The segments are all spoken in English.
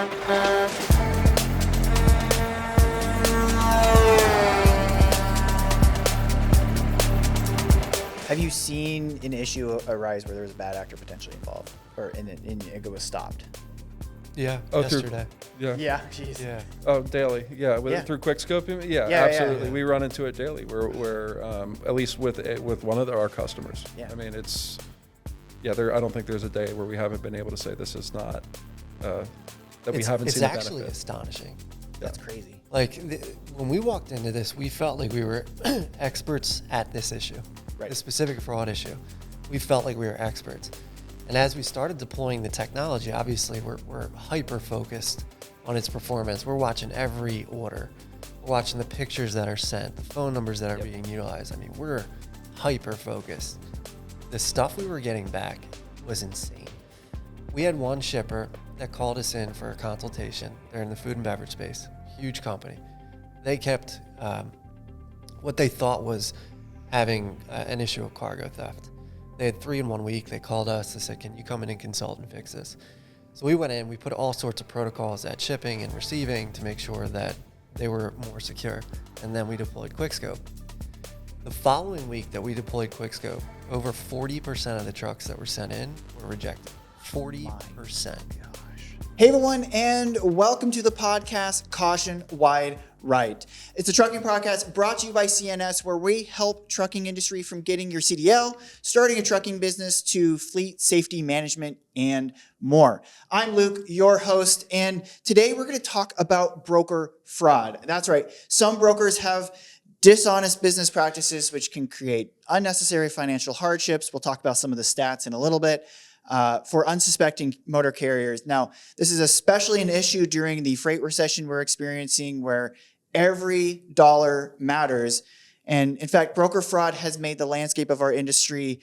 Have you seen an issue arise where there was a bad actor potentially involved, or and it was stopped? Yeah, yesterday. Yeah, jeez. Yeah. Oh, daily. Yeah, through QuikSkope. Yeah, absolutely. We run into it daily. We're at least with one of our customers. Yeah. I mean, it's I don't think there's a day where we haven't been able to say this is not that we haven't seen the benefit. It's actually astonishing. That's crazy. Like when we walked into this, we felt like we were experts at this issue, Right. the specific fraud issue. We felt like we were experts. And as we started deploying the technology, obviously we're hyper focused on its performance. We're watching every order. We're watching the pictures that are sent, the phone numbers that are being utilized. I mean, we're hyper focused. The stuff we were getting back was insane. We had one shipper that called us in for a consultation. They're in the food and beverage space, huge company. They kept what they thought was having an issue of cargo theft. They had 3 in 1 week. They called us. They said, can you come in and consult and fix this? So we went in. We put all sorts of protocols at shipping and receiving to make sure that they were more secure. And then we deployed QuikSkope. The following week that we deployed QuikSkope, over 40% of the trucks that were sent in were rejected. 40%. Hey everyone, and welcome to the podcast Caution Wide Right. It's a trucking podcast brought to you by CNS, where we help trucking industry from getting your CDL, starting a trucking business, to fleet safety management and more. I'm Luke, your host, and today we're going to talk about broker fraud. That's right. Some brokers have dishonest business practices, which can create unnecessary financial hardships. We'll talk about some of the stats in a little bit. For unsuspecting motor carriers. Now, this is especially an issue during the freight recession we're experiencing, where every dollar matters. And in fact, broker fraud has made the landscape of our industry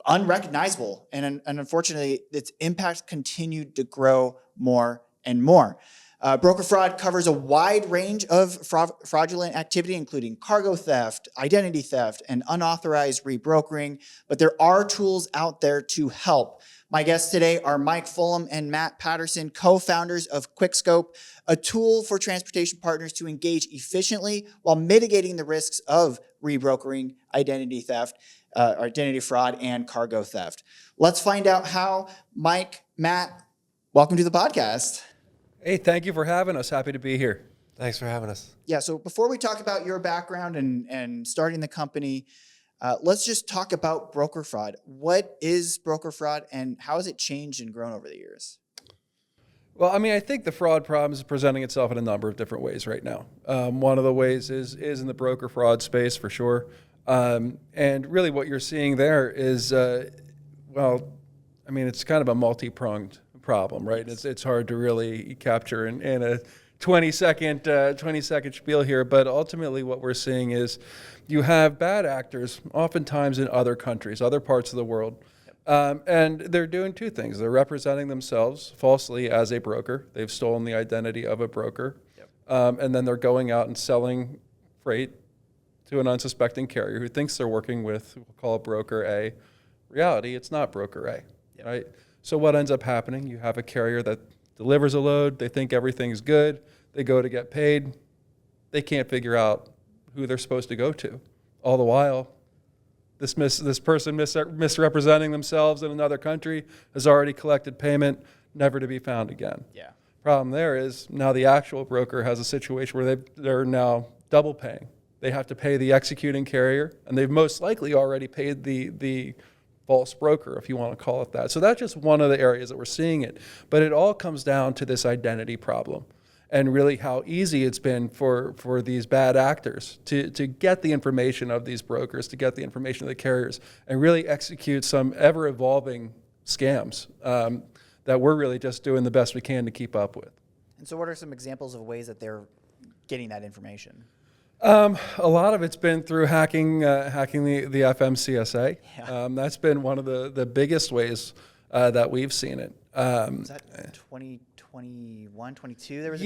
unrecognizable. And unfortunately, its impact continued to grow more and more. Broker fraud covers a wide range of fraudulent activity, including cargo theft, identity theft, and unauthorized rebrokering. But there are tools out there to help. My guests today are Mike Fullam and Matt Patterson, co-founders of QuikSkope, a tool for transportation partners to engage efficiently while mitigating the risks of rebrokering, identity theft, identity fraud, and cargo theft. Let's find out how. Mike, Matt, welcome to the podcast. Hey, thank you for having us. Happy to be here. Thanks for having us. Yeah, so before we talk about your background and starting the company, let's just talk about broker fraud. What is broker fraud, and how has it changed and grown over the years? Well, I mean, I think the fraud problem is presenting itself in a number of different ways right now. One of the ways is in the broker fraud space, for sure. And really what you're seeing there is, it's kind of a multi-pronged problem, right? It's hard to really capture in a 20-second spiel here, but ultimately what we're seeing is you have bad actors, oftentimes in other countries, other parts of the world, and they're doing two things. They're representing themselves falsely as a broker. They've stolen the identity of a broker, and then they're going out and selling freight to an unsuspecting carrier who thinks they're working with, we'll call it broker A. Reality, it's not broker A, right? So what ends up happening, you have a carrier that delivers a load, they think everything's good, they go to get paid, they can't figure out who they're supposed to go to. All the while, this person misrepresenting themselves in another country has already collected payment, never to be found again. Yeah. Problem there is now the actual broker has a situation where they're now double paying. They have to pay the executing carrier, and they've most likely already paid the false broker, if you want to call it that. So that's just one of the areas that we're seeing it. But it all comes down to this identity problem, and really how easy it's been for these bad actors to get the information of these brokers, to get the information of the carriers, and really execute some ever-evolving scams that we're really just doing the best we can to keep up with. And so what are some examples of ways that they're getting that information? A lot of it's been through hacking the FMCSA. Yeah. That's been one of the biggest ways that we've seen it. Was that 2020? 21, 22, there was a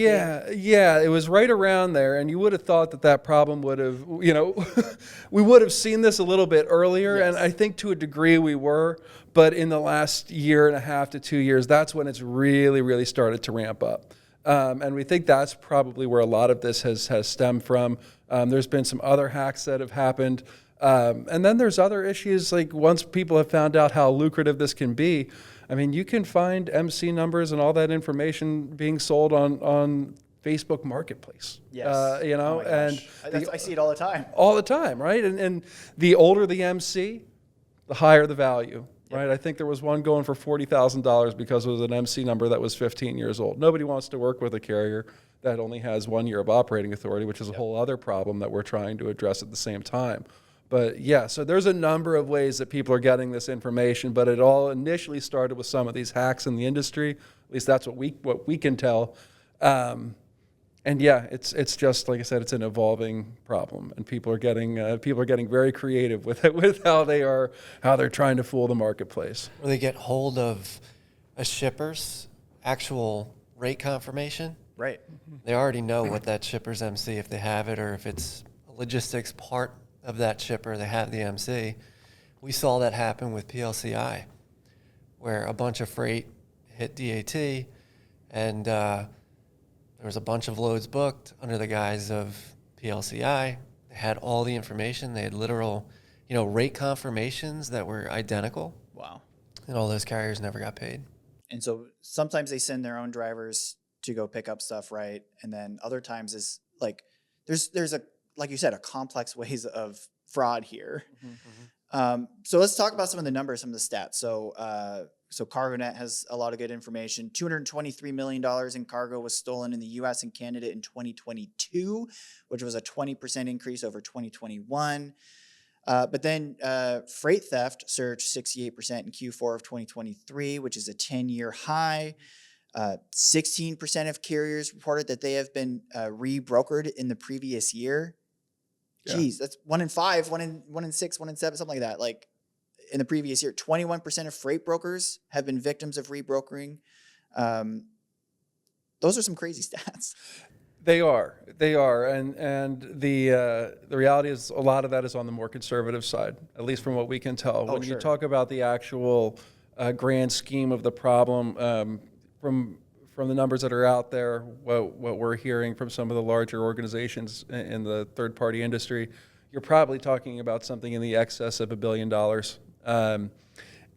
Yeah, it was right around there, and you would have thought that problem would have, we would have seen this a little bit earlier, Yes. and I think to a degree we were, but in the last year and a half to 2 years, that's when it's really, really started to ramp up. And we think that's probably where a lot of this has stemmed from. There's been some other hacks that have happened. And then there's other issues, like once people have found out how lucrative this can be, I mean, you can find MC numbers and all that information being sold on Facebook Marketplace. Yes. Oh my gosh. And I see it all the time. All the time, right? And the older the MC, the higher the value, right? I think there was one going for $40,000 because it was an MC number that was 15 years old. Nobody wants to work with a carrier that only has 1 year of operating authority, which is a whole other problem that we're trying to address at the same time. But yeah, so there's a number of ways that people are getting this information, but it all initially started with some of these hacks in the industry. At least that's what we can tell. And yeah, it's just like I said, it's an evolving problem, and people are getting very creative with it, with how they're trying to fool the marketplace. Or they get hold of a shipper's actual rate confirmation. Right. They already know what that shipper's MC, if they have it, or if it's a logistics part of that shipper, they have the MC. We saw that happen with PLCI, where a bunch of freight hit DAT, and there was a bunch of loads booked under the guise of PLCI. They had all the information. They had literal, rate confirmations that were identical. Wow. And all those carriers never got paid. And so sometimes they send their own drivers to go pick up stuff, right? And then other times is like there's a, like you said, a complex ways of fraud here. So let's talk about some of the numbers, some of the stats. So CargoNet has a lot of good information. $223 million in cargo was stolen in the U.S. and Canada in 2022, which was a 20% increase over 2021. But then freight theft surged 68% in Q4 of 2023, which is a 10-year high. 16% of carriers reported that they have been rebrokered in the previous year. Geez, that's 1 in 5, 1 in 6, 1 in 7, something like that. Like in the previous year, 21% of freight brokers have been victims of rebrokering. Those are some crazy stats. They are, and the reality is a lot of that is on the more conservative side, at least from what we can tell. When you talk about the actual grand scheme of the problem, from the numbers that are out there, what we're hearing from some of the larger organizations in the third-party industry, you're probably talking about something in the excess of $1 billion.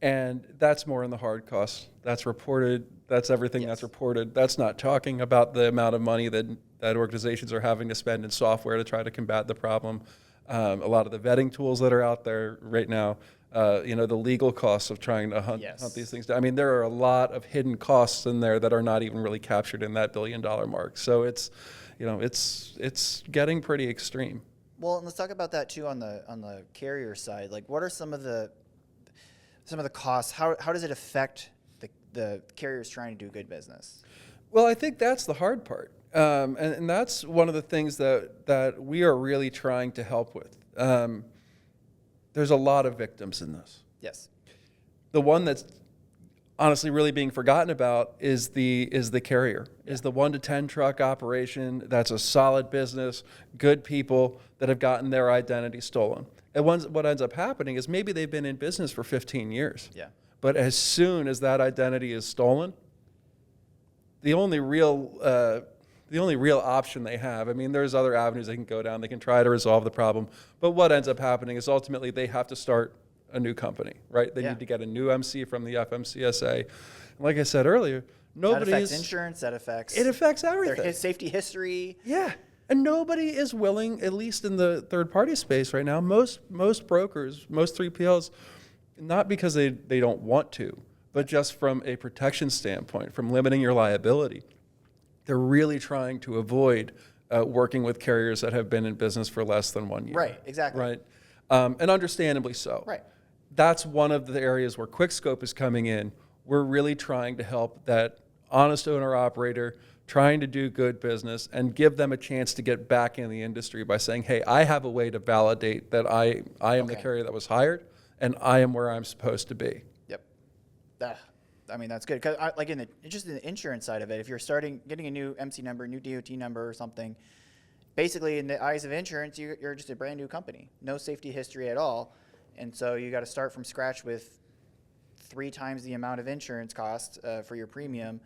And that's more in the hard costs. That's reported. That's everything that's reported. That's not talking about the amount of money that organizations are having to spend in software to try to combat the problem. A lot of the vetting tools that are out there right now, the legal costs of trying to hunt these things down. I mean, there are a lot of hidden costs in there that are not even really captured in that $1 billion mark. So it's getting pretty extreme. Well, and let's talk about that too on the carrier side. Like, what are some of the costs? How does it affect the carriers trying to do good business? Well, I think that's the hard part, and that's one of the things that we are really trying to help with. There's a lot of victims in this. Yes. The one that's honestly really being forgotten about is the carrier, is the 1 to 10 truck operation. That's a solid business, good people that have gotten their identity stolen. And what ends up happening is maybe they've been in business for 15 years. Yeah. But as soon as that identity is stolen, the only real option they have, I mean, there's other avenues they can go down. They can try to resolve the problem. But what ends up happening is ultimately they have to start a new company, right? They need to get a new MC from the FMCSA. And like I said earlier, that affects insurance. It affects everything. Their safety history. Yeah. And nobody is willing, at least in the third-party space right now, most brokers, most 3PLs, not because they don't want to, but just from a protection standpoint, from limiting your liability. They're really trying to avoid working with carriers that have been in business for less than 1 year. Right, exactly. Right, and understandably so. Right. That's one of the areas where QuikSkope is coming in. We're really trying to help that honest owner-operator trying to do good business and give them a chance to get back in the industry by saying, hey, I have a way to validate that I am the carrier that was hired and I am where I'm supposed to be. Yep. I mean, that's good. Cause like in the insurance side of it, if you're getting a new MC number, new DOT number or something, basically in the eyes of insurance, you're just a brand new company, no safety history at all. And so you got to start from scratch with 3 times the amount of insurance costs for your premium.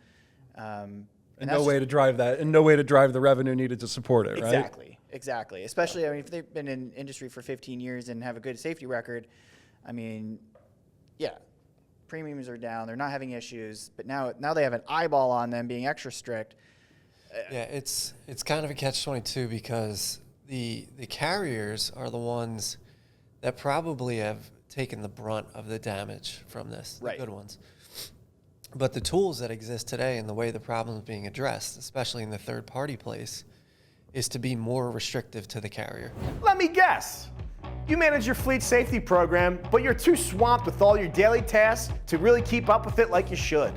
And no way to drive that, and no way to drive the revenue needed to support it, right? Exactly. Especially, I mean, if they've been in industry for 15 years and have a good safety record, I mean, yeah, premiums are down. They're not having issues, but now they have an eyeball on them being extra strict. Yeah, it's kind of a catch-22 because the carriers are the ones that probably have taken the brunt of the damage from this, the good ones. But the tools that exist today and the way the problem is being addressed, especially in the third-party place, is to be more restrictive to the carrier. Let me guess. You manage your fleet safety program, but you're too swamped with all your daily tasks to really keep up with it like you should.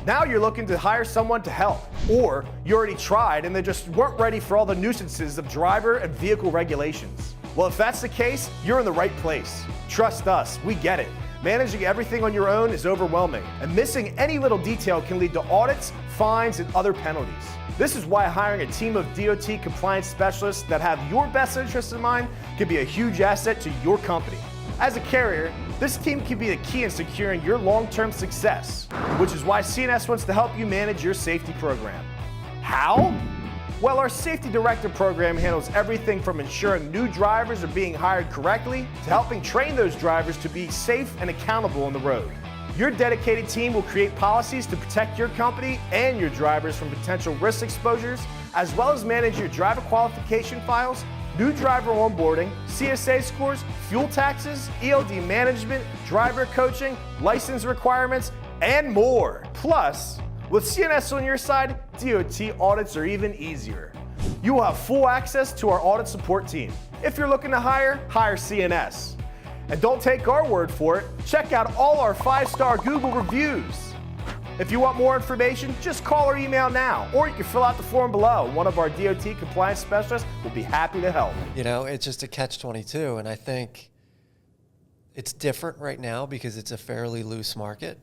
Now you're looking to hire someone to help, or you already tried and they just weren't ready for all the nuisances of driver and vehicle regulations. Well, if that's the case, you're in the right place. Trust us, we get it. Managing everything on your own is overwhelming, and missing any little detail can lead to audits, fines, and other penalties. This is why hiring a team of DOT compliance specialists that have your best interests in mind can be a huge asset to your company. As a carrier, this team can be the key in securing your long-term success, which is why CNS wants to help you manage your safety program. How? Well, our Safety Director program handles everything from ensuring new drivers are being hired correctly to helping train those drivers to be safe and accountable on the road. Your dedicated team will create policies to protect your company and your drivers from potential risk exposures, as well as manage your driver qualification files, new driver onboarding, CSA scores, fuel taxes, ELD management, driver coaching, license requirements, and more. Plus, with CNS on your side, DOT audits are even easier. You will have full access to our audit support team. If you're looking to hire CNS. And don't take our word for it, check out all our 5-star Google reviews. If you want more information, just call or email now, or you can fill out the form below. One of our DOT compliance specialists will be happy to help. You know, it's just a catch-22, and I think it's different right now because it's a fairly loose market.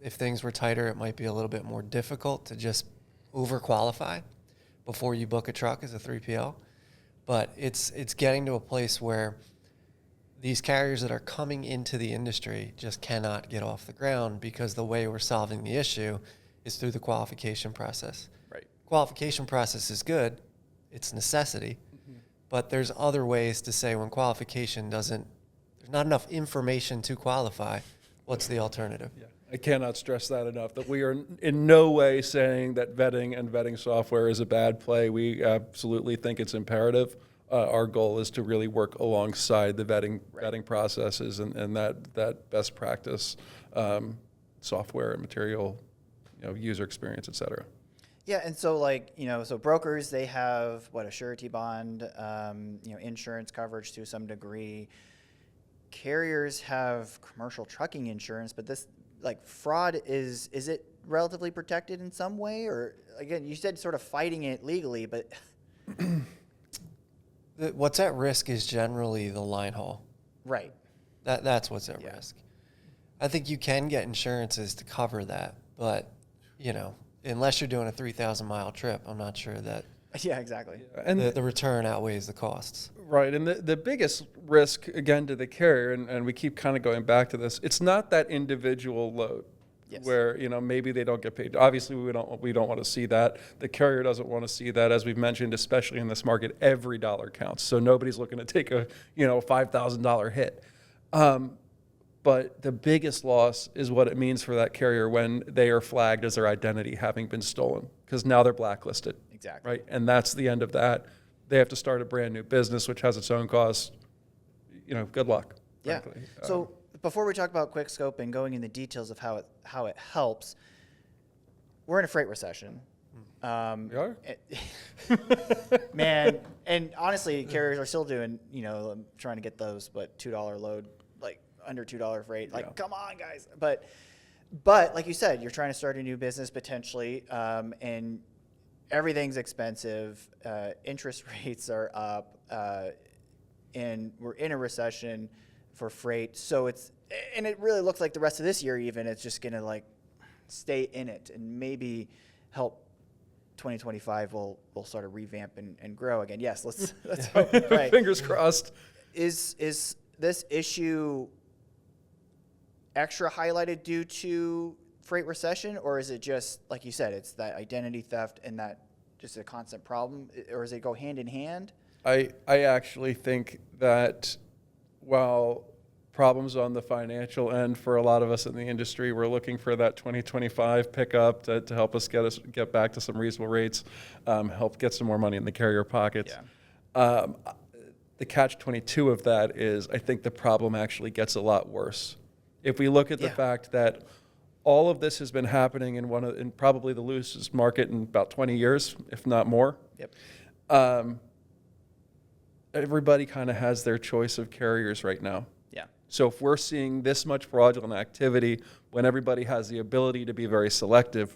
If things were tighter, it might be a little bit more difficult to just overqualify before you book a truck as a 3PL. But it's getting to a place where these carriers that are coming into the industry just cannot get off the ground because the way we're solving the issue is through the qualification process. Right. Qualification process is good. It's necessity. Mm-hmm. But there's other ways to say when qualification there's not enough information to qualify, what's the alternative? Yeah. I cannot stress that enough, that we are in no way saying that vetting and vetting software is a bad play. We absolutely think it's imperative. Our goal is to really work alongside the vetting processes and that best practice software and material, user experience, et cetera. Yeah, and so so brokers, they have a surety bond, insurance coverage to some degree. Carriers have commercial trucking insurance, but this fraud is it relatively protected in some way? Or again, you said sort of fighting it legally, but what's at risk is generally the line haul. Right. That's what's at risk. I think you can get insurances to cover that, but unless you're doing a 3,000-mile trip, I'm not sure that. Yeah, exactly. And the return outweighs the costs. Right, and the biggest risk, again, to the carrier, and we keep kind of going back to this, it's not that individual load. Yes. Where maybe they don't get paid. Obviously, we don't want to see that. The carrier doesn't want to see that. As we've mentioned, especially in this market, every dollar counts. So nobody's looking to take a $5,000 hit. But the biggest loss is what it means for that carrier when they are flagged as their identity having been stolen, because now they're blacklisted. Exactly. Right, and that's the end of that. They have to start a brand new business, which has its own costs. Good luck. Yeah. Frankly. So before we talk about QuikSkope and going in the details of how it helps, we're in a freight recession. We are? Man, and honestly, carriers are still doing, trying to get those, $2 load, under $2 freight. Come on, guys. But like you said, you're trying to start a new business potentially, and everything's expensive. Interest rates are up, and we're in a recession for freight. So it really looks like the rest of this year even, it's just going to stay in it and maybe help 2025 will sort of revamp and grow again. Yes, let's hope. Right. Fingers crossed. Is this issue extra highlighted due to freight recession, or is it just, like you said, it's that identity theft and that just a constant problem, or does it go hand in hand? I actually think that while problems on the financial end for a lot of us in the industry, we're looking for that 2025 pickup to help us get back to some reasonable rates, help get some more money in the carrier pockets. Yeah. The catch-22 of that is I think the problem actually gets a lot worse. If we look at the fact that all of this has been happening in probably the loosest market in about 20 years, if not more. Yep. Everybody kind of has their choice of carriers right now. Yeah. So if we're seeing this much fraudulent activity when everybody has the ability to be very selective,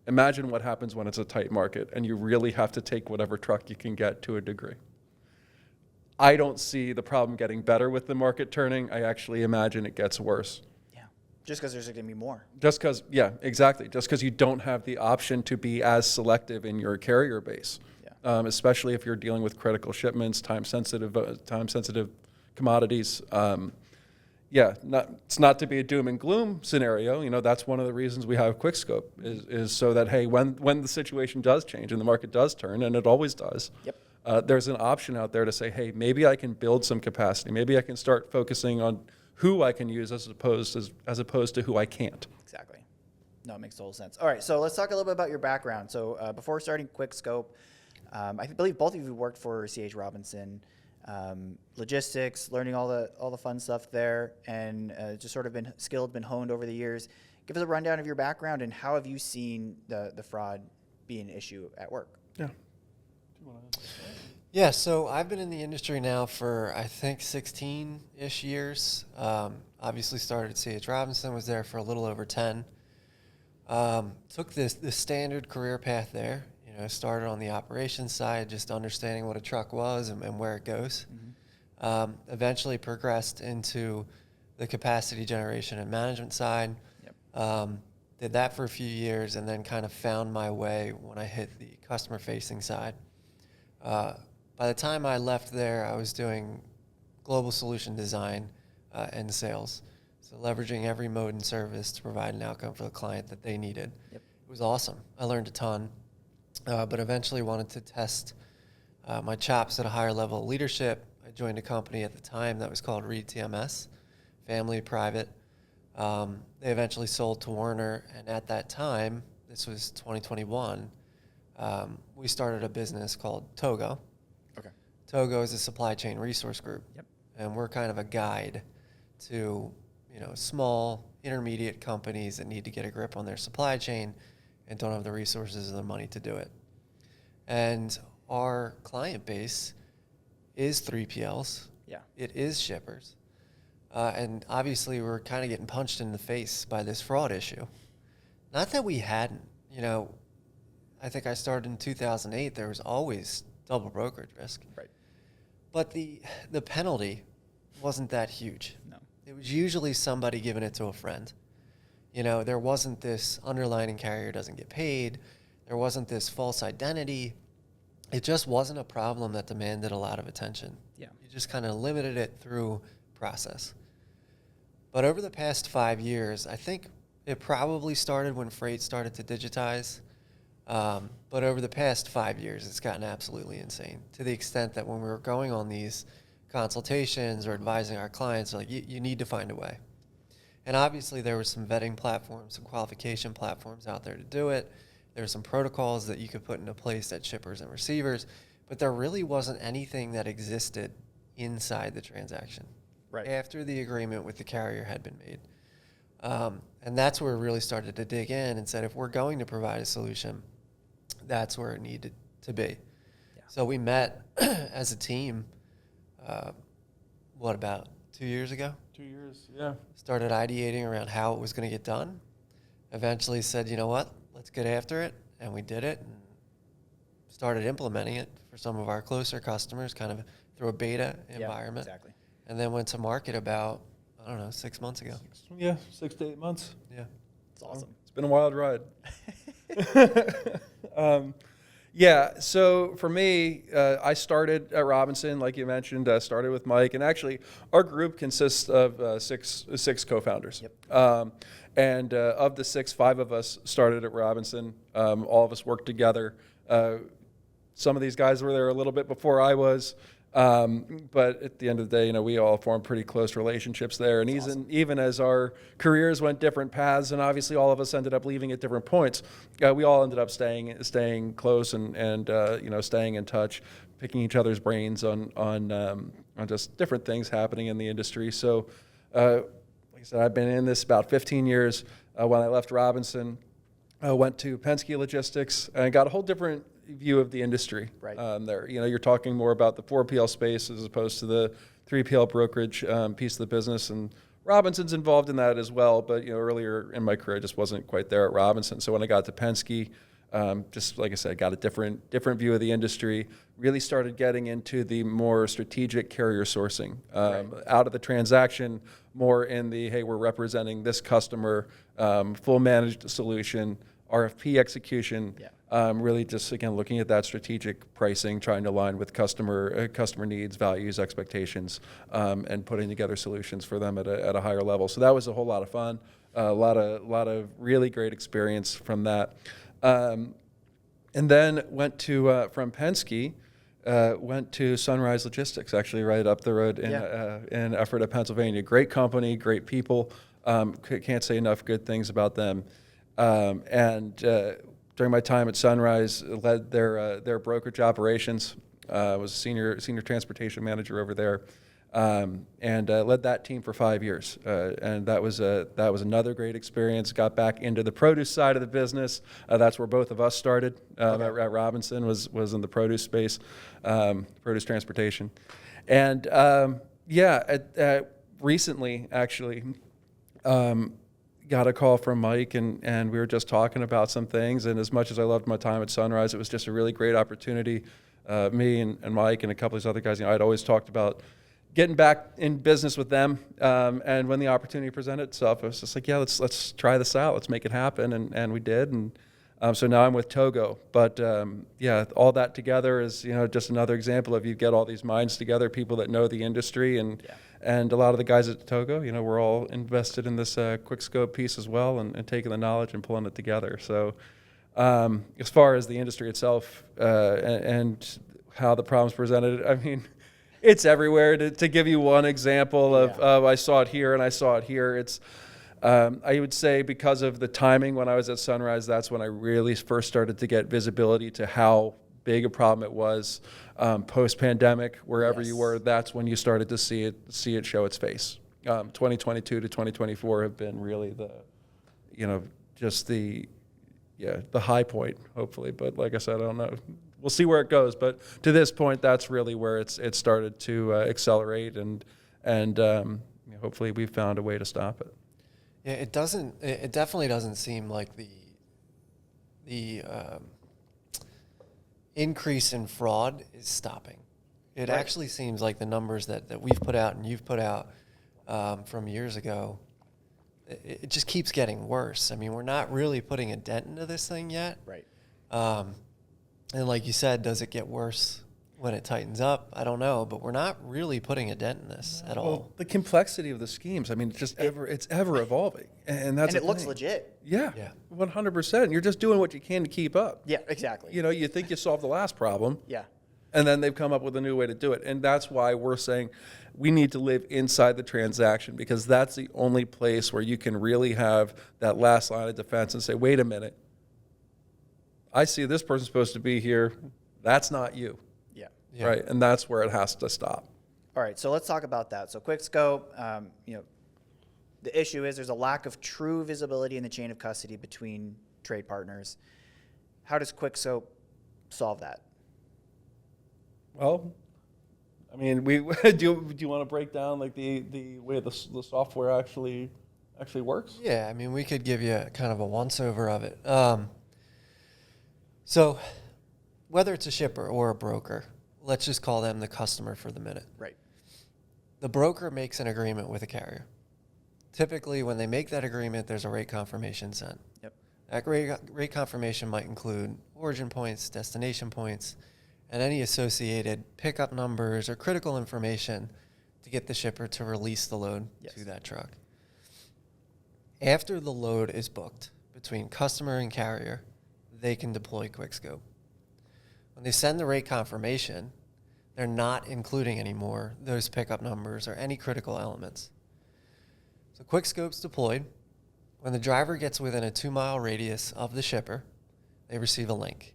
imagine what happens when it's a tight market and you really have to take whatever truck you can get to a degree. I don't see the problem getting better with the market turning. I actually imagine it gets worse. Yeah. Just because there's going to be more. Just because, yeah, exactly. Just because you don't have the option to be as selective in your carrier base, especially if you're dealing with critical shipments, time-sensitive commodities. It's not to be a doom and gloom scenario. You know, that's one of the reasons we have QuikSkope is so that, hey, when the situation does change and the market does turn, and it always does, there's an option out there to say, hey, maybe I can build some capacity. Maybe I can start focusing on who I can use as opposed to who I can't. Exactly. No, it makes total sense. All right, so let's talk a little bit about your background. So before starting QuikSkope, I believe both of you worked for C.H. Robinson, logistics, learning all the fun stuff there, and just sort of been honed over the years. Give us a rundown of your background and how have you seen the fraud be an issue at work? Yeah. Yeah, so I've been in the industry now for, I think, 16-ish years. Obviously started at C.H. Robinson, was there for a little over 10. Took the standard career path there. You know, started on the operations side, just understanding what a truck was and where it goes. Mm-hmm. Eventually progressed into the capacity generation and management side. Yep. Did that for a few years and then kind of found my way when I hit the customer-facing side. By the time I left there, I was doing global solution design and sales. So leveraging every mode and service to provide an outcome for the client that they needed. Yep. It was awesome. I learned a ton, but eventually wanted to test my chops at a higher level of leadership. I joined a company at the time that was called Reed TMS, family private. They eventually sold to Werner, and at that time, this was 2021, we started a business called Togo. Okay. Togo is a supply chain resource group. Yep. And we're kind of a guide to, small, intermediate companies that need to get a grip on their supply chain and don't have the resources or the money to do it. And our client base is 3PLs. Yeah. It is shippers. And obviously we're kind of getting punched in the face by this fraud issue. Not that we hadn't, I think I started in 2008. There was always double brokerage risk. Right. But the penalty wasn't that huge. No. It was usually somebody giving it to a friend. There wasn't this underlining carrier doesn't get paid. There wasn't this false identity. It just wasn't a problem that demanded a lot of attention. Yeah. You just kind of limited it through process. But over the past 5 years, I think it probably started when freight started to digitize. But over the past 5 years, it's gotten absolutely insane to the extent that when we were going on these consultations or advising our clients, like, you need to find a way. And obviously there were some vetting platforms, some qualification platforms out there to do it. There were some protocols that you could put into place at shippers and receivers, but there really wasn't anything that existed inside the transaction after the agreement with the carrier had been made. And that's where we really started to dig in and said, if we're going to provide a solution, that's where it needed to be. Yeah. So we met as a team, about 2 years ago? 2 years, yeah. Started ideating around how it was going to get done. Eventually said, you know what, let's get after it. And we did it and started implementing it for some of our closer customers, kind of through a beta environment. Exactly. And then went to market about, 6 months ago. 6 to 8 months. Yeah. It's awesome. been a wild ride. Yeah, so for me, I started at Robinson, like you mentioned. Started with Mike, and actually, our group consists of six co-founders. Yep. And of the 6, 5 of us started at Robinson. All of us worked together. Some of these guys were there a little bit before I was, but at the end of the day, we all formed pretty close relationships there. And even as our careers went different paths, and obviously all of us ended up leaving at different points, we all ended up staying close and staying in touch, picking each other's brains on just different things happening in the industry. So, like I said, I've been in this about 15 years. When I left Robinson, I went to Penske Logistics and got a whole different view of the industry. Right. There, you're talking more about the 4PL space as opposed to the 3PL brokerage piece of the business, and Robinson's involved in that as well. But earlier in my career, I just wasn't quite there at Robinson. So when I got to Penske, just like I said, I got a different view of the industry. Really started getting into the more strategic carrier sourcing, out of the transaction, more in the, hey, we're representing this customer, full managed solution, RFP execution. Yeah. Really just, again, looking at that strategic pricing, trying to align with customer needs, values, expectations, and putting together solutions for them at a higher level. So that was a whole lot of fun, a lot of really great experience from that. And then went to, from Penske, went to Sunrise Logistics, actually right up the road in Ephrata, Pennsylvania. Great company, great people. Can't say enough good things about them. During my time at Sunrise, led their brokerage operations. Was a senior transportation manager over there, and led that team for 5 years. And that was another great experience. Got back into the produce side of the business. That's where both of us started. At Robinson was in the produce space, produce transportation, and recently actually. Got a call from Mike, and we were just talking about some things. And as much as I loved my time at Sunrise, it was just a really great opportunity. Me and Mike and a couple of these other guys, I'd always talked about getting back in business with them. And when the opportunity presented itself, I was just like, yeah, let's try this out. Let's make it happen. And we did. And so now I'm with Togo. But all that together is, just another example of you get all these minds together, people that know the industry, and a lot of the guys at Togo, we're all invested in this QuikSkope piece as well, and taking the knowledge and pulling it together. So as far as the industry itself and how the problem's presented, I mean, it's everywhere. To give you one example of I saw it here and I saw it here, it's I would say because of the timing when I was at Sunrise, that's when I really first started to get visibility to how big a problem it was. Post-pandemic, wherever you were, that's when you started to see it show its face. 2022 to 2024 have been really the high point, hopefully. But like I said, I don't know. We'll see where it goes. But to this point, that's really where it started to accelerate, and hopefully we've found a way to stop it. Yeah, it definitely doesn't seem like the increase in fraud is stopping. It actually seems like the numbers that we've put out and you've put out from years ago, it just keeps getting worse. I mean, we're not really putting a dent into this thing yet. Right. And like you said, does it get worse when it tightens up? I don't know, but we're not really putting a dent in this at all. Well, the complexity of the schemes, I mean, it's ever evolving. And that's it looks legit. Yeah, 100%. You're just doing what you can to keep up. Yeah, exactly. You think you solved the last problem. Yeah. And then they've come up with a new way to do it. And that's why we're saying we need to live inside the transaction, because that's the only place where you can really have that last line of defense and say, wait a minute, I see this person's supposed to be here. That's not you. Yeah. Right. And that's where it has to stop. All right. So let's talk about that. So QuikSkope, the issue is there's a lack of true visibility in the chain of custody between trade partners. How does QuikSkope solve that? Well, I mean, do you want to break down like the way the software actually works? Yeah, I mean, we could give you kind of a once-over of it. So whether it's a shipper or a broker, let's just call them the customer for the minute. Right. The broker makes an agreement with a carrier. Typically, when they make that agreement, there's a rate confirmation sent. Yep. That rate confirmation might include origin points, destination points, and any associated pickup numbers or critical information to get the shipper to release the load to that truck. After the load is booked between customer and carrier, they can deploy QuikSkope. When they send the rate confirmation, they're not including anymore those pickup numbers or any critical elements. So QuikSkope's deployed. When the driver gets within a 2-mile radius of the shipper, they receive a link.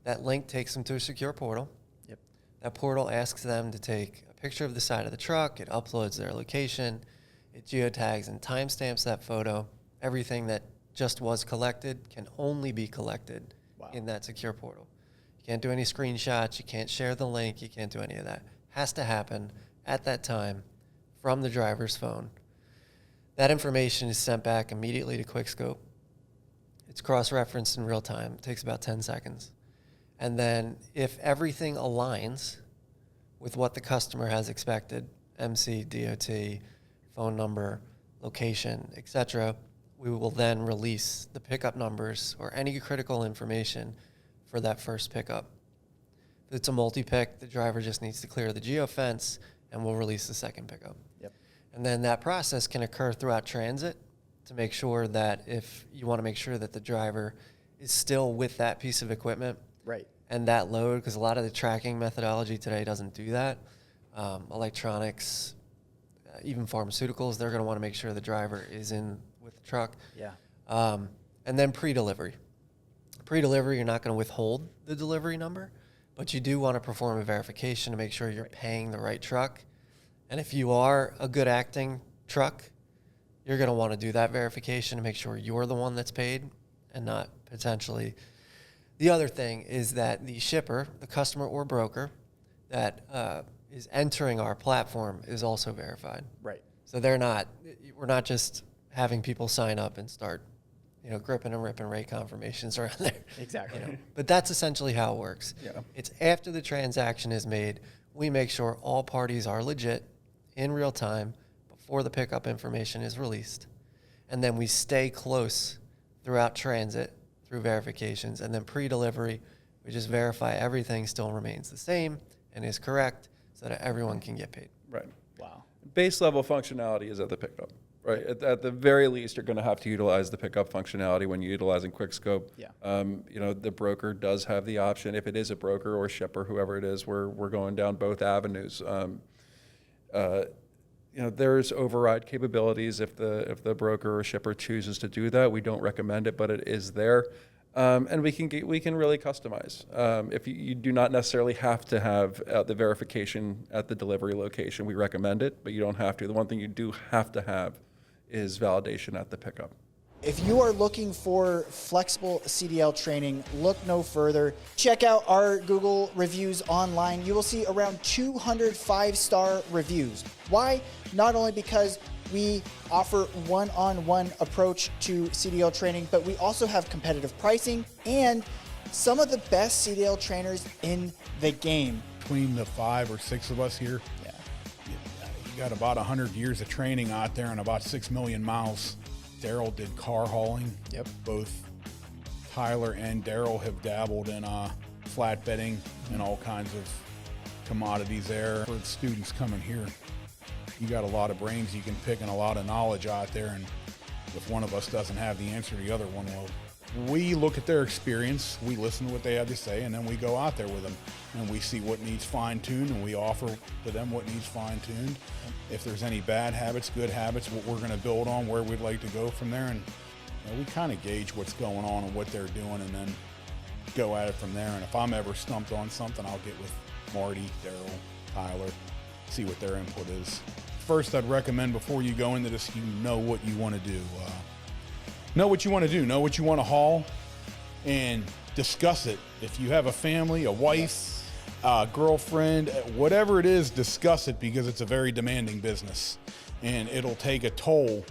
That link takes them to a secure portal. Yep. That portal asks them to take a picture of the side of the truck. It uploads their location. It geotags and timestamps that photo. Everything that just was collected can only be collected in that secure portal. You can't do any screenshots. You can't share the link. You can't do any of that. Has to happen at that time from the driver's phone. That information is sent back immediately to QuikSkope. It's cross-referenced in real time. It takes about 10 seconds. And then if everything aligns with what the customer has expected, MC, DOT, phone number, location, etc., we will then release the pickup numbers or any critical information for that first pickup. If it's a multi-pick, the driver just needs to clear the geofence, and we'll release the second pickup. Yep. And then that process can occur throughout transit to make sure that if you want to make sure that the driver is still with that piece of equipment and that load, because a lot of the tracking methodology today doesn't do that. Electronics, even pharmaceuticals, they're going to want to make sure the driver is in with the truck. And then pre-delivery. Pre-delivery, you're not going to withhold the delivery number, but you do want to perform a verification to make sure you're paying the right truck. And if you are a good acting truck, you're going to want to do that verification to make sure you're the one that's paid and not potentially. The other thing is that the shipper, the customer or broker that is entering our platform is also verified. So we're not just having people sign up and start, gripping and ripping rate confirmations around there. But that's essentially how it works. It's after the transaction is made, we make sure all parties are legit in real time before the pickup information is released. And then we stay close throughout transit through verifications. And then pre-delivery, we just verify everything still remains the same and is correct so that everyone can get paid. Wow. Base level functionality is at the pickup. At the very least, you're going to have to utilize the pickup functionality when you're utilizing QuikSkope. The broker does have the option, if it is a broker or shipper, whoever it is, we're going down both avenues. There's override capabilities if the broker or shipper chooses to do that. We don't recommend it, but it is there. And we can really customize. If you do not necessarily have to have the verification at the delivery location, we recommend it, but you don't have to. The one thing you do have to have is validation at the pickup. If you are looking for flexible CDL training, look no further. Check out our Google reviews online. You will see around 200 5-star reviews. Why? Not only because we offer one-on-one approach to CDL training, but we also have competitive pricing and some of the best CDL trainers in the game. Between the 5 or 6 of us here, you got about 100 years of training out there and about 6 million miles. Daryl did car hauling. Both Tyler and Daryl have dabbled in flatbedding and all kinds of commodities there. For the students coming here, you got a lot of brains you can pick and a lot of knowledge out there, and if one of us doesn't have the answer, the other one will. We look at their experience, we listen to what they have to say, and then we go out there with them and we see what needs fine-tuned, and we offer to them what needs fine-tuned. If there's any bad habits, good habits, what we're going to build on, where we'd like to go from there, and we kind of gauge what's going on and what they're doing and then go at it from there. And if I'm ever stumped on something, I'll get with Marty, Daryl, Tyler, see what their input is. First, I'd recommend before you go into this, you know what you want to do. Know what you want to do, know what you want to haul, and discuss it. If you have a family, a wife, a girlfriend, whatever it is, discuss it, because it's a very demanding business. And it'll take a toll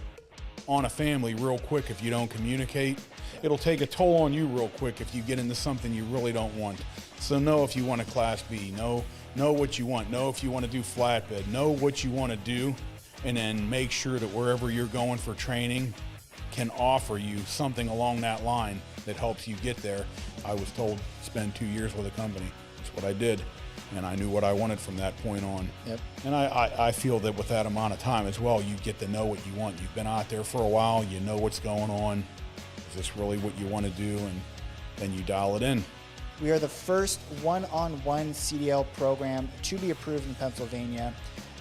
on a family real quick if you don't communicate. It'll take a toll on you real quick if you get into something you really don't want. So know if you want a Class B, know what you want, know if you want to do flatbed, know what you want to do, and then make sure that wherever you're going for training, can offer you something along that line that helps you get there. I was told spend 2 years with a company. That's what I did, and I knew what I wanted from that point on. Yep. And I feel that with that amount of time as well, you get to know what you want. You've been out there for a while, you know what's going on. Is this really what you want to do? And then you dial it in. We are the first one-on-one CDL program to be approved in Pennsylvania.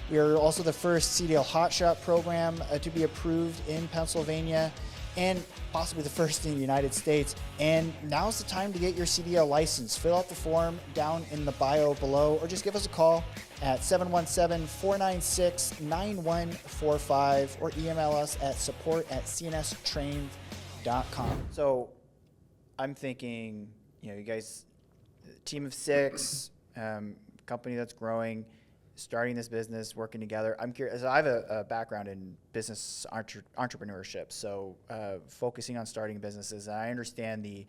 We are also the first CDL hotshot program to be approved in Pennsylvania, and possibly the first in the United States. And now's the time to get your CDL license. Fill out the form down in the bio below, or just give us a call at 717-496-9145, or email us at support@cnstrains.com. So I'm thinking, you guys, team of 6, company that's growing, starting this business, working together. I'm curious. I have a background in business entrepreneurship, so focusing on starting businesses. And I understand the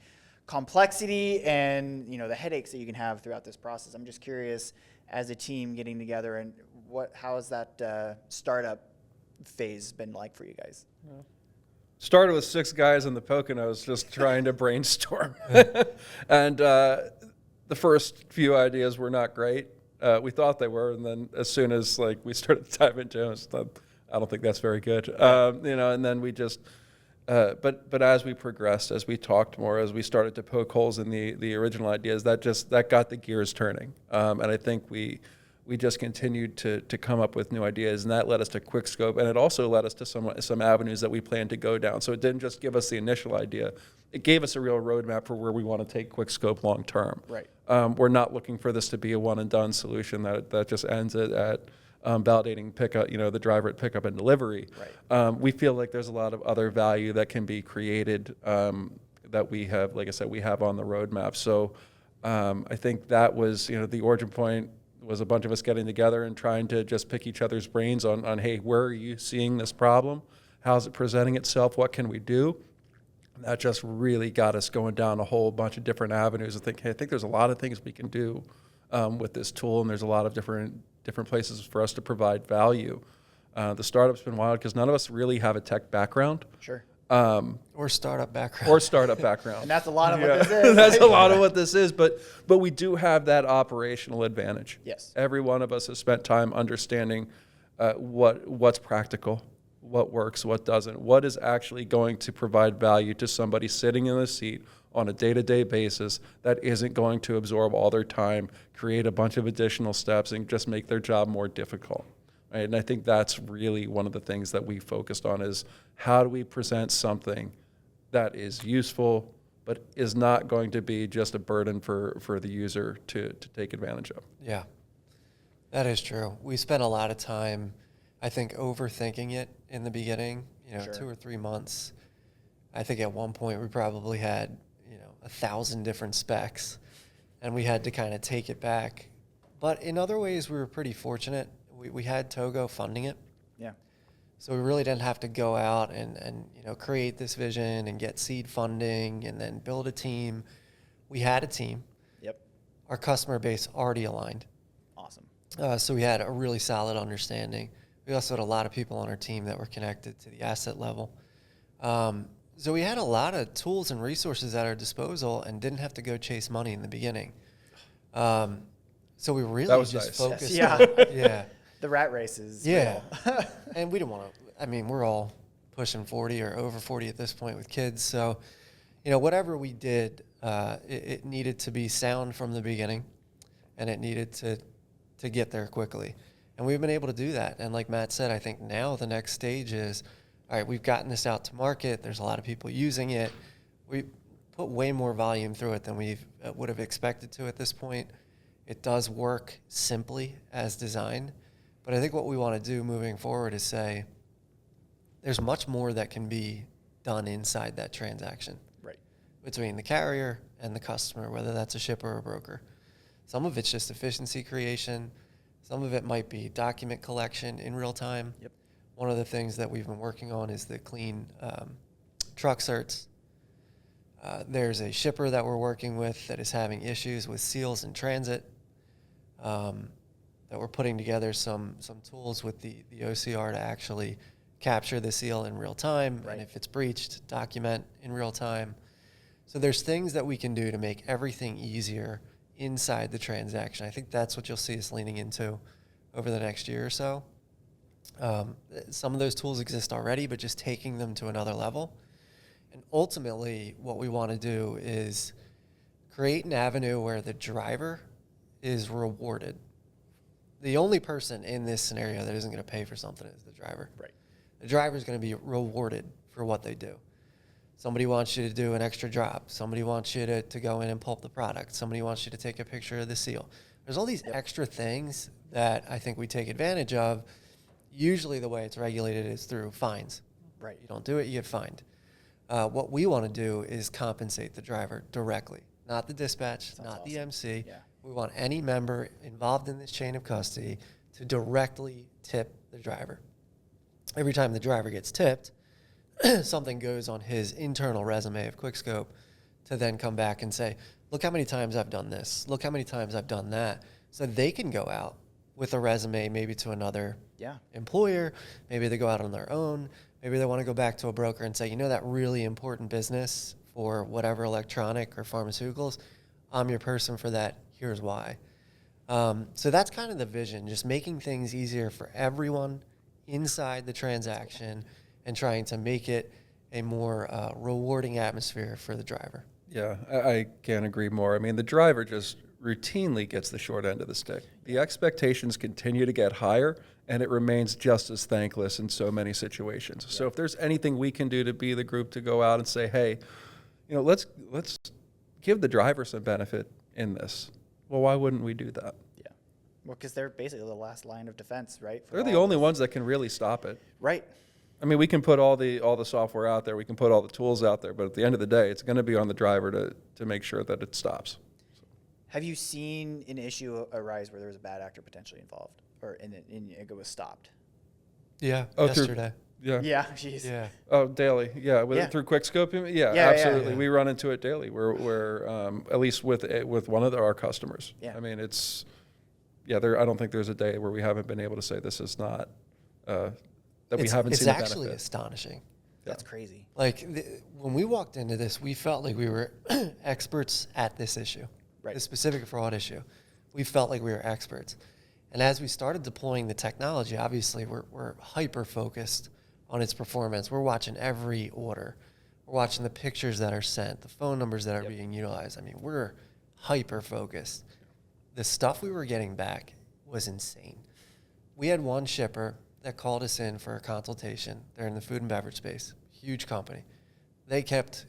complexity and the headaches that you can have throughout this process. I'm just curious, as a team getting together, and how has that startup phase been like for you guys? Started with 6 guys in the Poconos just trying to brainstorm. And the first few ideas were not great. We thought they were, and then as soon as we started to dive into it, I don't think that's very good. And then we just, but as we progressed, as we talked more, as we started to poke holes in the original ideas, that got the gears turning. And I think we just continued to come up with new ideas, and that led us to QuikSkope, and it also led us to some avenues that we plan to go down. So it didn't just give us the initial idea; it gave us a real roadmap for where we want to take QuikSkope long term. Right. We're not looking for this to be a one and done solution that just ends at validating pickup, the driver at pickup and delivery. Right. We feel like there's a lot of other value that can be created that we have, like I said, we have on the roadmap. So I think that was, the origin point was a bunch of us getting together and trying to just pick each other's brains on hey, where are you seeing this problem? How's it presenting itself? What can we do? And that just really got us going down a whole bunch of different avenues. I think there's a lot of things we can do with this tool, and there's a lot of different places for us to provide value. The startup's been wild because none of us really have a tech background. Sure. Or startup background. And that's a lot of what this is. That's a lot of what this is, but we do have that operational advantage. Yes. Every one of us has spent time understanding what's practical, what works, what doesn't, what is actually going to provide value to somebody sitting in the seat on a day-to-day basis that isn't going to absorb all their time, create a bunch of additional steps, and just make their job more difficult. Right? And I think that's really one of the things that we focused on is how do we present something that is useful but is not going to be just a burden for the user to take advantage of. Yeah, that is true. We spent a lot of time, I think, overthinking it in the beginning, Sure. 2 or 3 months. I think at one point we probably had, 1,000 different specs, and we had to kind of take it back. But in other ways, we were pretty fortunate. We had Togo funding it. Yeah. So we really didn't have to go out and create this vision and get seed funding and then build a team. We had a team. Yep. Our customer base already aligned. Awesome. So we had a really solid understanding. We also had a lot of people on our team that were connected to the asset level. So we had a lot of tools and resources at our disposal and didn't have to go chase money in the beginning. So we really just nice. focused. Yeah. Yeah. The rat races. Yeah. And we didn't want to, we're all pushing 40 or over 40 at this point with kids. So, whatever we did, it needed to be sound from the beginning, and it needed to get there quickly. And we've been able to do that. And like Matt said, I think now the next stage is, all right, we've gotten this out to market. There's a lot of people using it. We put way more volume through it than we would have expected to at this point. It does work simply as designed. But I think what we want to do moving forward is say there's much more that can be done inside that transaction. Right. Between the carrier and the customer, whether that's a shipper or a broker. Some of it's just efficiency creation. Some of it might be document collection in real time. Yep. One of the things that we've been working on is the clean truck certs. There's a shipper that we're working with that is having issues with seals in transit. That we're putting together some tools with the OCR to actually capture the seal in real time, and if it's breached, document in real time. So there's things that we can do to make everything easier inside the transaction. I think that's what you'll see us leaning into over the next year or so. Some of those tools exist already, but just taking them to another level. And ultimately, what we want to do is create an avenue where the driver is rewarded. The only person in this scenario that isn't going to pay for something is the driver. Right. The driver is going to be rewarded for what they do. Somebody wants you to do an extra drop. Somebody wants you to go in and pulp the product. Somebody wants you to take a picture of the seal. There's all these extra things that I think we take advantage of. Usually the way it's regulated is through fines. Right. You don't do it, you get fined. What we want to do is compensate the driver directly, not the dispatch, not the MC. Yeah. We want any member involved in this chain of custody to directly tip the driver. Every time the driver gets tipped, something goes on his internal resume of QuikSkope to then come back and say, look how many times I've done this. Look how many times I've done that. So they can go out with a resume maybe to another employer. Maybe they go out on their own. Maybe they want to go back to a broker and say, you know, that really important business for whatever electronic or pharmaceuticals, I'm your person for that. Here's why. So that's kind of the vision, just making things easier for everyone inside the transaction and trying to make it a more rewarding atmosphere for the driver. Yeah, I can't agree more. I mean, the driver just routinely gets the short end of the stick. The expectations continue to get higher, and it remains just as thankless in so many situations. So if there's anything we can do to be the group to go out and say, hey, you know, let's give the driver some benefit in this. Well, why wouldn't we do that? Yeah. Well, because they're basically the last line of defense, right? They're the only ones that can really stop it. Right. I mean, we can put all the software out there, we can put all the tools out there, but at the end of the day, it's going to be on the driver to make sure that it stops. Have you seen an issue arise where there was a bad actor potentially involved, or and it was stopped? Yeah, Oh, yesterday. Yeah, jeez. Yeah. Oh, daily. Yeah, through QuikSkope. Yeah, absolutely. Yeah. We run into it daily. We're at least with one of our customers. Yeah. I mean, it's I don't think there's a day where we haven't been able to say this is not that we haven't seen the benefit. It's actually astonishing. That's crazy. Like when we walked into this, we felt like we were experts at this issue, the specific fraud issue. We felt like we were experts. And as we started deploying the technology, obviously we're hyper focused on its performance. We're watching every order. We're watching the pictures that are sent, the phone numbers that are being utilized. I mean, we're hyper focused. The stuff we were getting back was insane. We had one shipper that called us in for a consultation. They're in the food and beverage space, huge company. They kept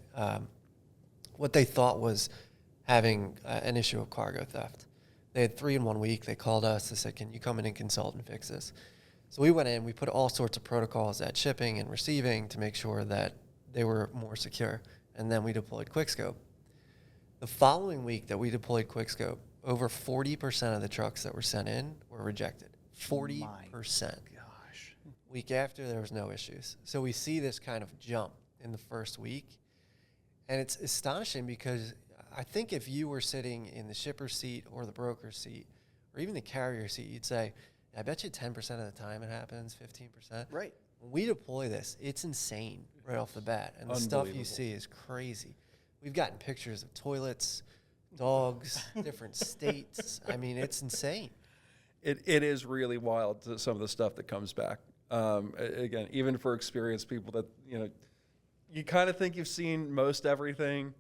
what they thought was having an issue of cargo theft. They had 3 in 1 week. They called us. They said, can you come in and consult and fix this? So we went in. We put all sorts of protocols at shipping and receiving to make sure that they were more secure. And then we deployed QuikSkope. The following week that we deployed QuikSkope, over 40% of the trucks that were sent in were rejected. 40%. Gosh. Week after, there was no issues. So we see this kind of jump in the first week. And it's astonishing because I think if you were sitting in the shipper's seat or the broker's seat or even the carrier seat, you'd say, I bet you 10% of the time it happens, 15%. Right. When we deploy this, it's insane right off the bat. And the stuff you see is crazy. We've gotten pictures of toilets, dogs, different states. I mean, it's insane. It is really wild, some of the stuff that comes back. Again, even for experienced people that, you kind of think you've seen most everything.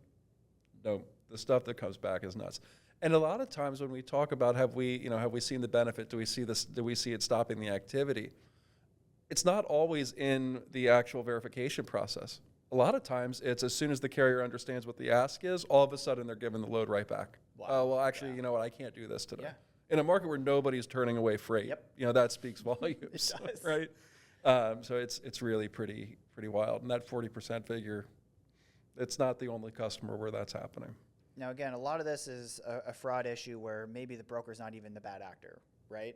No, the stuff that comes back is nuts. And a lot of times when we talk about have we seen the benefit, do we see it stopping the activity? It's not always in the actual verification process. A lot of times it's as soon as the carrier understands what the ask is, all of a sudden they're giving the load right back. Wow. Well, actually, you know what, I can't do this today. Yeah. In a market where nobody's turning away freight, that speaks volumes, right? So it's really pretty wild. And that 40% figure, it's not the only customer where that's happening. Now, again, a lot of this is a fraud issue where maybe the broker's not even the bad actor, right?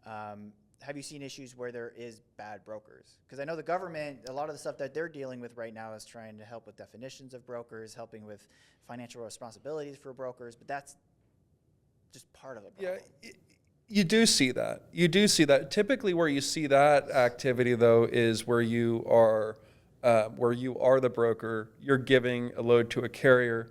Have you seen issues where there is bad brokers? Because I know the government, a lot of the stuff that they're dealing with right now is trying to help with definitions of brokers, helping with financial responsibilities for brokers, but that's just part of the problem. Yeah, You do see that. You do see that. Typically, where you see that activity, though, is where you are the broker. You're giving a load to a carrier,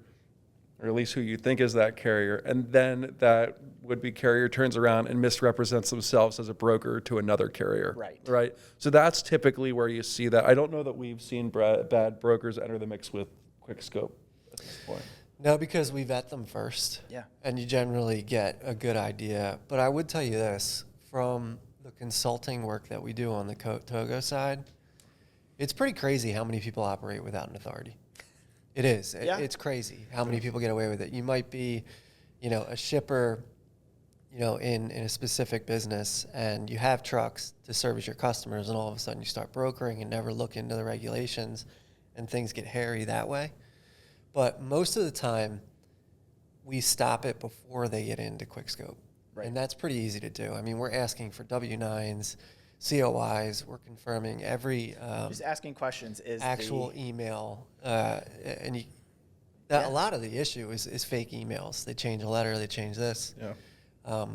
or at least who you think is that carrier, and then that would-be carrier turns around and misrepresents themselves as a broker to another carrier. Right. So that's typically where you see that. I don't know that we've seen bad brokers enter the mix with QuikSkope at this point. No, because we vet them first. Yeah. And you generally get a good idea. But I would tell you this, from the consulting work that we do on the Togo side, it's pretty crazy how many people operate without an authority. It is. Yeah. It's crazy how many people get away with it. You might be, a shipper, in a specific business, and you have trucks to service your customers, and all of a sudden you start brokering and never look into the regulations, and things get hairy that way. But most of the time, we stop it before they get into QuikSkope. Right. And that's pretty easy to do. I mean, we're asking for W-9s, COIs. We're confirming every Just asking questions is actual email. A lot of the issue is fake emails. They change a letter. They change this. Yeah.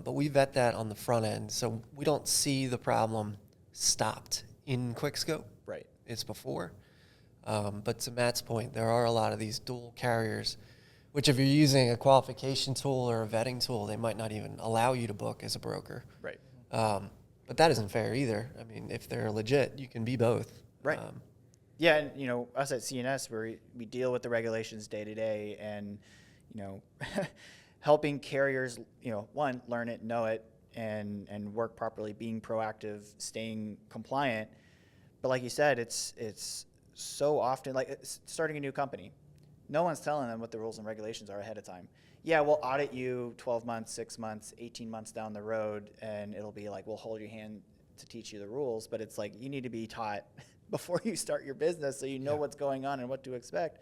But we vet that on the front end. So we don't see the problem stopped in QuikSkope. Right. It's before. But to Matt's point, there are a lot of these dual carriers, which if you're using a qualification tool or a vetting tool, they might not even allow you to book as a broker. Right. But that isn't fair either. I mean, if they're legit, you can be both. Right. Yeah, and us at CNS, we deal with the regulations day to day, and helping carriers, one, learn it, know it, and work properly, being proactive, staying compliant. But like you said, it's so often, like it's starting a new company. No one's telling them what the rules and regulations are ahead of time. Yeah, we'll audit you 12 months, 6 months, 18 months down the road, and it'll be like, we'll hold your hand to teach you the rules. But it's like, you need to be taught before you start your business so you know what's going on and what to expect.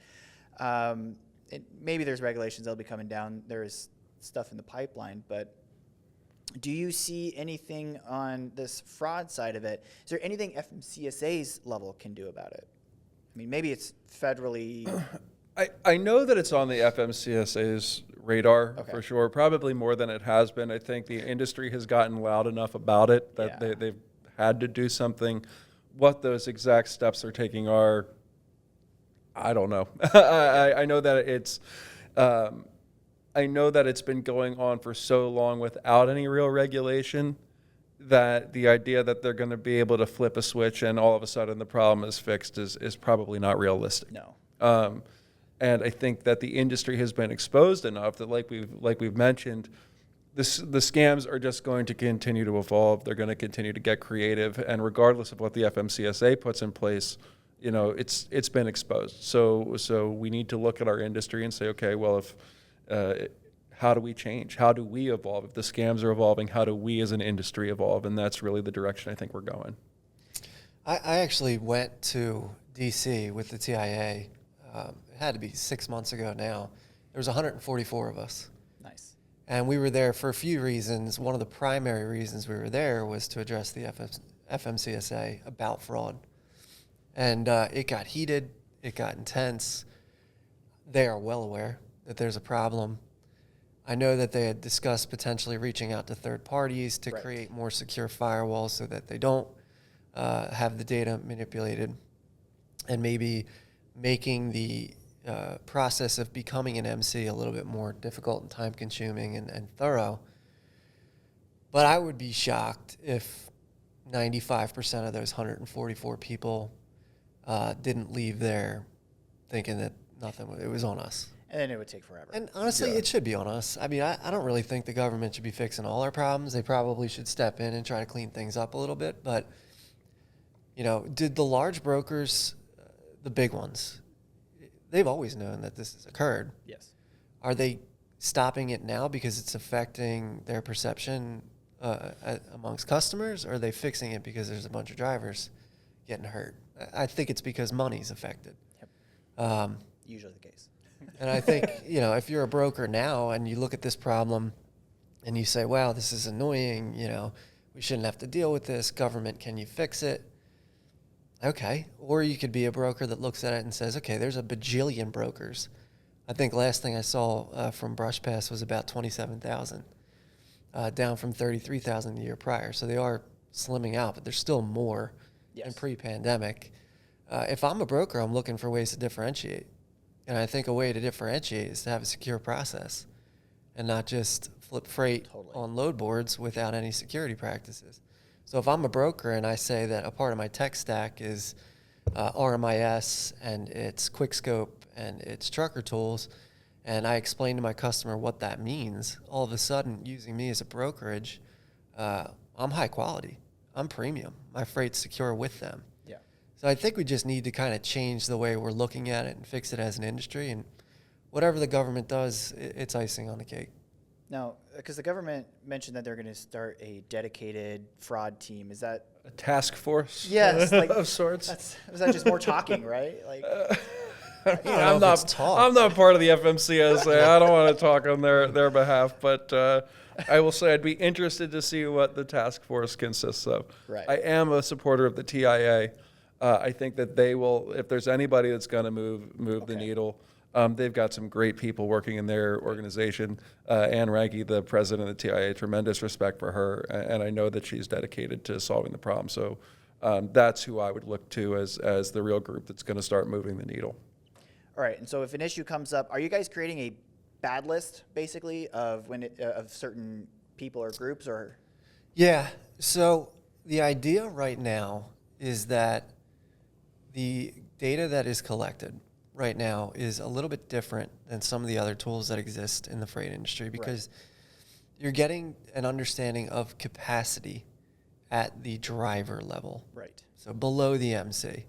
Maybe there's regulations that'll be coming down. There's stuff in the pipeline, but do you see anything on this fraud side of it? Is there anything FMCSA's level can do about it? I mean, maybe it's federally. I know that it's on the FMCSA's radar for sure, probably more than it has been. I think the industry has gotten loud enough about it that they've had to do something. What those exact steps they're taking are, I don't know. I know that it's been going on for so long without any real regulation that the idea that they're going to be able to flip a switch and all of a sudden the problem is fixed is probably not realistic. No. And I think that the industry has been exposed enough that, like we've mentioned, the scams are just going to continue to evolve. They're going to continue to get creative, and regardless of what the FMCSA puts in place, it's been exposed. So we need to look at our industry and say, okay, well, how do we change? How do we evolve? If the scams are evolving, how do we as an industry evolve? And that's really the direction I think we're going. I actually went to DC with the TIA. It had to be 6 months ago now. There was 144 of us. Nice. And we were there for a few reasons. One of the primary reasons we were there was to address the FMCSA about fraud. And it got heated. It got intense. They are well aware that there's a problem. I know that they had discussed potentially reaching out to third parties to create more secure firewalls so that they don't have the data manipulated, and maybe making the process of becoming an MC a little bit more difficult and time-consuming and thorough. But I would be shocked if 95% of those 144 people didn't leave there thinking that it was on us. And then it would take forever. And honestly, it should be on us. I mean, I don't really think the government should be fixing all our problems. They probably should step in and try to clean things up a little bit. But, did the large brokers, the big ones, they've always known that this has occurred. Yes. Are they stopping it now because it's affecting their perception amongst customers, or are they fixing it because there's a bunch of drivers getting hurt? I think it's because money's affected. Yep. Usually the case. And I think, if you're a broker now and you look at this problem and you say, wow, this is annoying, we shouldn't have to deal with this. Government, can you fix it? Okay. Or you could be a broker that looks at it and says, okay, there's a bajillion brokers. I think last thing I saw from Brush Pass was about 27,000. down from 33,000 the year prior. So they are slimming out, but there's still more than pre-pandemic. If I'm a broker, I'm looking for ways to differentiate. And I think a way to differentiate is to have a secure process and not just flip freight on load boards without any security practices. So if I'm a broker and I say that a part of my tech stack is RMIS and it's QuikSkope and it's trucker tools, and I explain to my customer what that means, all of a sudden, using me as a brokerage, I'm high quality. I'm premium. My freight's secure with them. Yeah. So I think we just need to kind of change the way we're looking at it and fix it as an industry. And whatever the government does, it's icing on the cake. Now, because the government mentioned that they're going to start a dedicated fraud team. Is that A task force, yes, like, of sorts. is that just more talking, right? Like, I'm not part of the FMCSA. I don't want to talk on their behalf, but I will say I'd be interested to see what the task force consists of. Right. I am a supporter of the TIA. I think that they will, if there's anybody that's going to move the needle, they've got some great people working in their organization. Ann Ranke, the president of the TIA, tremendous respect for her, and I know that she's dedicated to solving the problem. So that's who I would look to as the real group that's going to start moving the needle. all right. And so if an issue comes up, are you guys creating a bad list, basically, of of certain people or groups, or? Yeah. So the idea right now is that the data that is collected right now is a little bit different than some of the other tools that exist in the freight industry, because you're getting an understanding of capacity at the driver level. Right. So below the MC,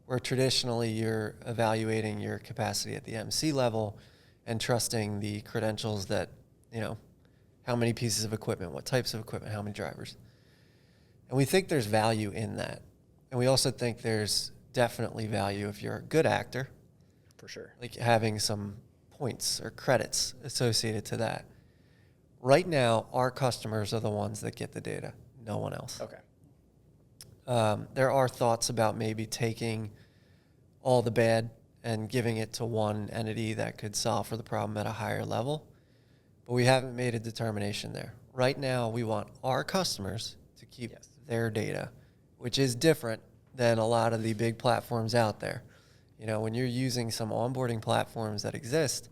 where traditionally you're evaluating your capacity at the MC level and trusting the credentials that, how many pieces of equipment, what types of equipment, how many drivers. And we think there's value in that. And we also think there's definitely value if you're a good actor, For sure. like having some points or credits associated to that. Right now, our customers are the ones that get the data, no one else. Okay. There are thoughts about maybe taking all the bad and giving it to one entity that could solve for the problem at a higher level, but we haven't made a determination there. Right now, we want our customers to keep their data, which is different than a lot of the big platforms out there. When you're using some onboarding platforms that exist,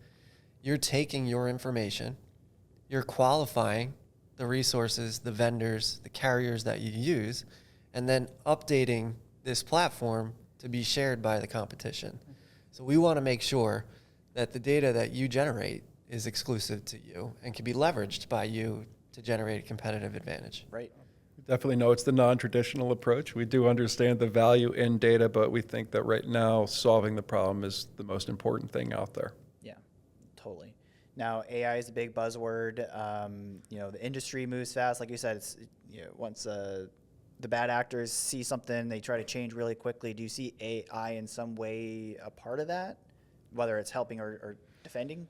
you're taking your information, you're qualifying the resources, the vendors, the carriers that you use, and then updating this platform to be shared by the competition. So we want to make sure that the data that you generate is exclusive to you and can be leveraged by you to generate a competitive advantage. Right. Definitely know it's the non-traditional approach. We do understand the value in data, but we think that right now solving the problem is the most important thing out there. Yeah, totally. Now, AI is a big buzzword. The industry moves fast. Like you said, it's, once the bad actors see something, they try to change really quickly. Do you see AI in some way a part of that, whether it's helping or defending?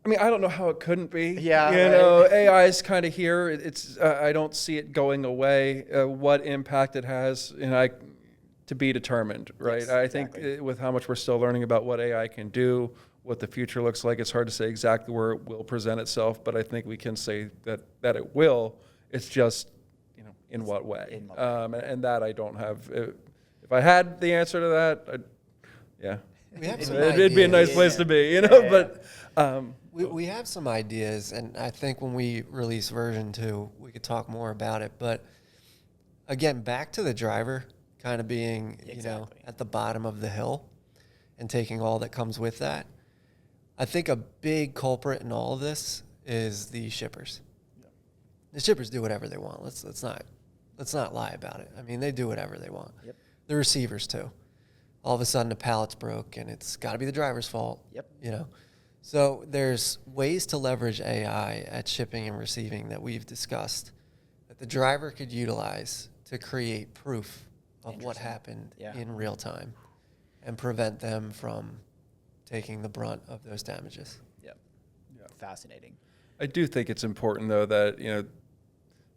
I mean, I don't know how it couldn't be. Yeah, AI is kind of here. It's I don't see it going away. What impact it has, to be determined, right? Yes, I exactly. think with how much we're still learning about what AI can do, what the future looks like, it's hard to say exactly where it will present itself. But I think we can say that it will. It's just, in what way? And that I don't have. If I had the answer to that, We have some it'd be a nice place to be, But we have some ideas, and I think when we release version 2, we could talk more about it. But again, back to the driver kind of being, at the bottom of the hill and taking all that comes with that. I think a big culprit in all of this is the shippers. The shippers do whatever they want. Let's not lie about it. I mean, they do whatever they want. Yep. The receivers too. All of a sudden, the pallet's broke, and it's got to be the driver's fault. Yep. So there's ways to leverage AI at shipping and receiving that we've discussed that the driver could utilize to create proof of what happened in real time and prevent them from taking the brunt of those damages. Yep. Fascinating. I do think it's important, though, that,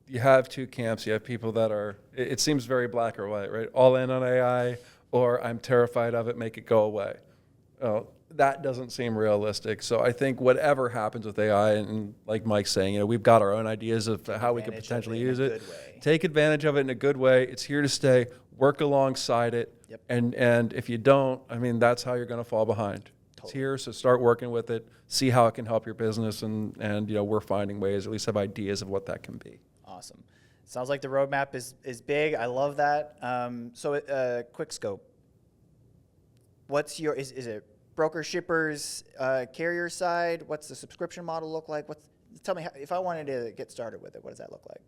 you have two camps. You have people that are, it seems very black or white, right? All in on AI, or I'm terrified of it, make it go away. Well, that doesn't seem realistic. So I think whatever happens with AI, and like Mike's saying, we've got our own ideas of how we could potentially use it. Take advantage of it in a good way. It's here to stay. Work alongside it. Yep. And if you don't, that's how you're going to fall behind. It's here, so start working with it. See how it can help your business, and we're finding ways, at least have ideas of what that can be. Awesome. Sounds like the roadmap is big. I love that. So QuikSkope. What's your is it broker, shippers, carrier side? What's the subscription model look like? Tell me if I wanted to get started with it, what does that look like?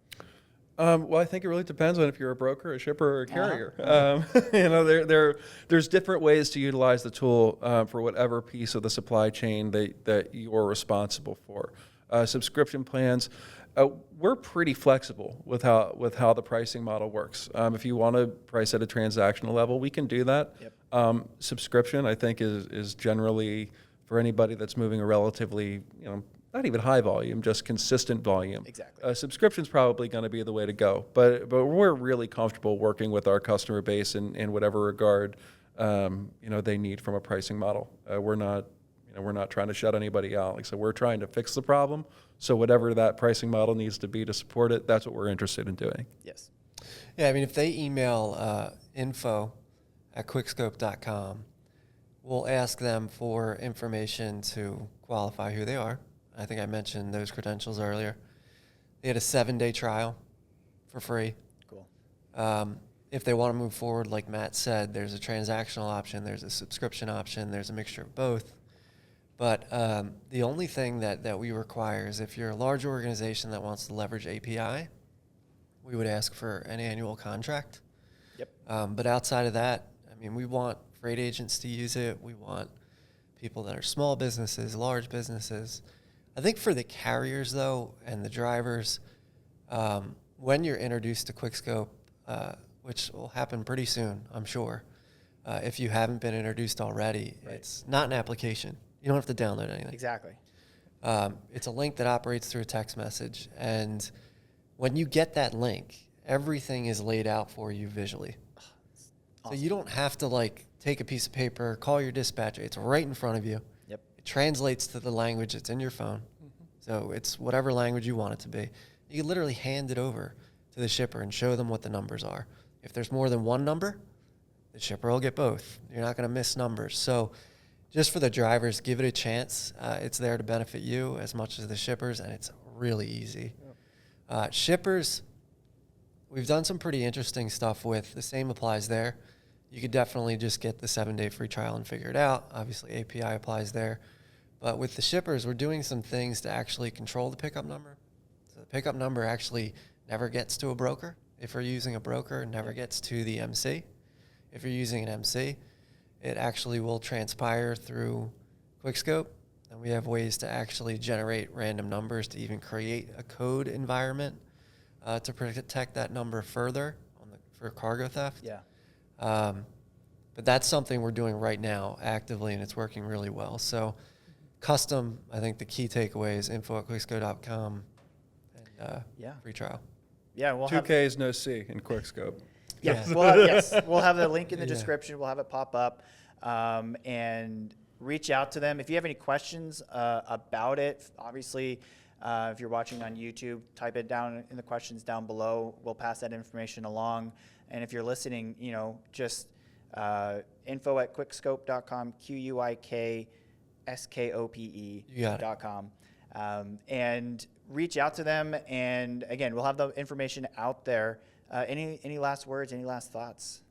Well, I think it really depends on if you're a broker, a shipper, or a carrier. There's different ways to utilize the tool for whatever piece of the supply chain that you're responsible for. Subscription plans, we're pretty flexible with how the pricing model works. If you want to price at a transactional level, we can do that. Yep. Subscription, I think, is generally for anybody that's moving a relatively, not even high volume, just consistent volume. Exactly. Subscription's probably going to be the way to go, but we're really comfortable working with our customer base in whatever regard they need from a pricing model. We're not trying to shut anybody out. Like, so we're trying to fix the problem. So whatever that pricing model needs to be to support it, that's what we're interested in doing. Yes. Yeah, if they email info@QuikSkope.com, we'll ask them for information to qualify who they are. I think I mentioned those credentials earlier. They had a 7-day trial for free. Cool. If they want to move forward, like Matt said, there's a transactional option, there's a subscription option, there's a mixture of both. But the only thing that we require is if you're a large organization that wants to leverage API, we would ask for an annual contract. Yep. But outside of that, we want freight agents to use it. We want people that are small businesses, large businesses. I think for the carriers, though, and the drivers, when you're introduced to QuikSkope, which will happen pretty soon, I'm sure, if you haven't been introduced already, right. It's not an application. You don't have to download anything. Exactly. It's a link that operates through a text message. And when you get that link, everything is laid out for you visually. Awesome. So you don't have to, take a piece of paper, call your dispatcher. It's right in front of you. Yep. Translates to the language that's in your phone. Mm-hmm. So it's whatever language you want it to be. You can literally hand it over to the shipper and show them what the numbers are. If there's more than one number, the shipper will get both. You're not going to miss numbers. So just for the drivers, give it a chance. It's there to benefit you as much as the shippers, and it's really easy. Yep. Shippers, we've done some pretty interesting stuff with. The same applies there. You could definitely just get the 7-day free trial and figure it out. Obviously, API applies there. But with the shippers, we're doing some things to actually control the pickup number. So the pickup number actually never gets to a broker. If you're using a broker, it never gets to the MC. If you're using an MC, it actually will transpire through QuikSkope. And we have ways to actually generate random numbers to even create a code environment to protect that number further for cargo theft. Yeah. But that's something we're doing right now actively, and it's working really well. So custom, I think the key takeaway is info@QuikSkope.com and free trial. Yeah, we'll 2K is no C in QuikSkope. Yes, we'll have the link in the description. We'll have it pop up, and reach out to them if you have any questions about it. Obviously, if you're watching on YouTube, type it down in the questions down below. We'll pass that information along. And if you're listening, just info@QuikSkope.com, QuikSkope.com, and reach out to them. And again, we'll have the information out there. Any last words? Any last thoughts?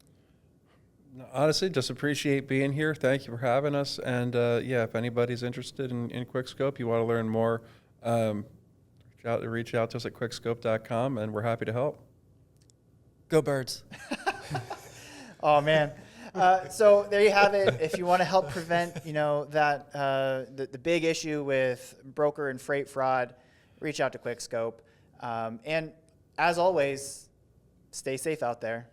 Honestly, just appreciate being here. Thank you for having us. And if anybody's interested in QuikSkope, you want to learn more, reach out to us at QuikSkope.com, and we're happy to help. Go Birds. Oh, man. So there you have it. If you want to help prevent, that the big issue with broker and freight fraud, reach out to QuikSkope. And as always, stay safe out there.